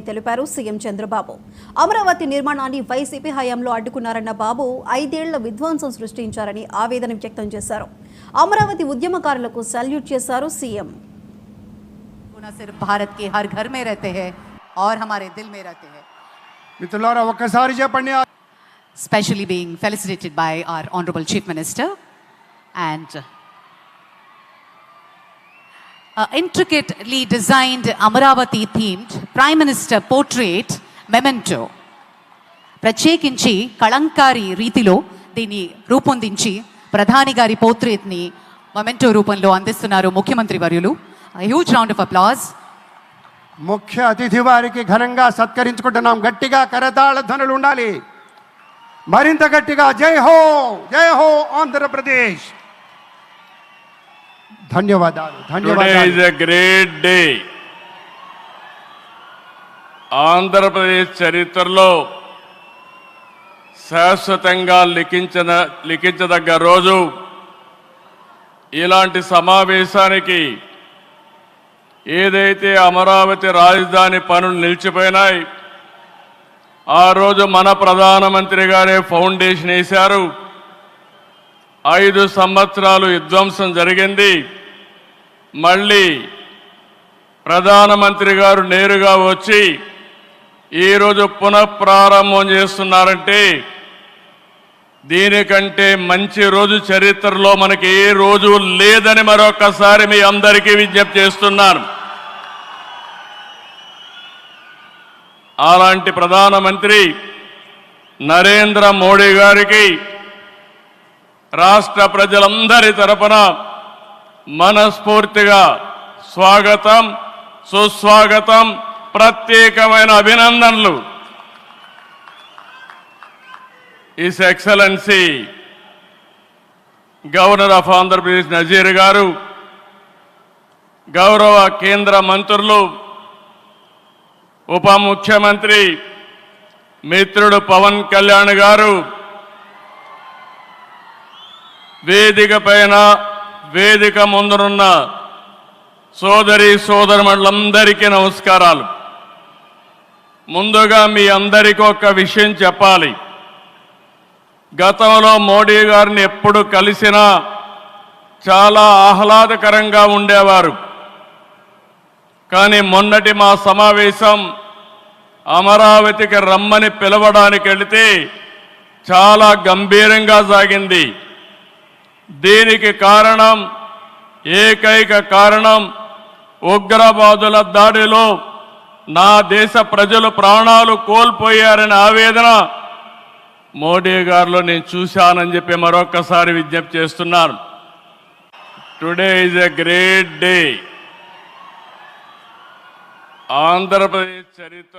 తెలిపారు సీఎం చంద్రబాబు. అమరావతి నిర్మాణాన్ని వైసీపీ హయాంలో అడ్డుకున్నారన్న బాబు 5 ఏళ్ల విధ్వంసం సృష్టించారని ఆవేదన వ్యక్తం చేశారు. అమరావతి ఉద్యమకారులకు సల్యూట్ చేశారు సీఎం. सिर्फ भारत के हर घर में रहते हैं और हमारे दिल में रहते हैं. మిత్రులారా ఒక్కసారి చెప్పండి. Especially being felicitated by our honorable chief minister and intricately designed Amaravati themed prime minister portrait memento ప్రత్యేకించి కళంకారి రీతిలో దీన్ని రూపొందించి ప్రధాని గారి పోర్ట్రేట్ ని మెమెంటో రూపంలో అందిస్తున్నారు ముఖ్యమంత్రి వర్యులు. A huge round of applause. ముఖ్య అతిథి వారికి ఘనంగా సత్కరించుకుంటున్నాం. గట్టిగా కరతాళ ధ్వనులు ఉండాలి. మరింత గట్టిగా జై హో ఆంధ్రప్రదేశ్. ధన్యవాదాలు. Today is a great day. Andhra Pradesh చరిత్రలో శాశ్వతంగా లిఖించదగ్గ రోజు. ఇలాంటి సమావేశానికి ఏదైతే అమరావతి రాజధాని పనులు నిలిచిపోయినాయి, ఆ రోజు మన ప్రధానమంత్రి గారే ఫౌండేషన్ వేశారు. 5 సంవత్సరాలు విధ్వంసం జరిగింది. మళ్ళీ ప్రధానమంత్రి గారు నేరుగా వచ్చి ఈరోజు పునఃప్రారంభం చేస్తున్నారంటే దీనికంటే మంచి రోజు చరిత్రలో మనకి ఏ రోజు లేదని మరొకసారి మీ అందరికీ విజ్ఞప్తి చేస్తున్నాను. అలాంటి ప్రధానమంత్రి నరేంద్ర మోడీ గారికి రాష్ట్ర ప్రజలందరి తరపున మనస్ఫూర్తిగా స్వాగతం, సుస్వాగతం, ప్రత్యేకమైన అభినందనలు. His Excellency Governor of Andhra Pradesh Nazir గారు, గౌరవ కేంద్ర మంత్రులు, ఉప ముఖ్యమంత్రి మిత్రుడు పవన్ కళ్యాణ్ గారు, వేదిక పైన వేదిక ముందునున్న సోదరి సోదరులందరికీ నమస్కారాలు. ముందుగా మీ అందరికీ ఒక విషయం చెప్పాలి. గతంలో మోడీ గారిని ఎప్పుడు కలిసినా చాలా ఆహ్లాదకరంగా ఉండేవారు. కానీ మొన్నటి మా సమావేశం అమరావతికి రమ్మని పిలవడానికి వెళితే చాలా గంభీరంగా సాగింది. దీనికి కారణం, ఏకైక కారణం, ఉగ్రవాదుల దాడిలో నా దేశ ప్రజలు ప్రాణాలు కోల్పోయారనే ఆవేదన మోడీ గారిలో నేను చూశానని చెప్పి మరొకసారి విజ్ఞప్తి చేస్తున్నాను. Today is a great day. Andhra Pradesh చరిత్ర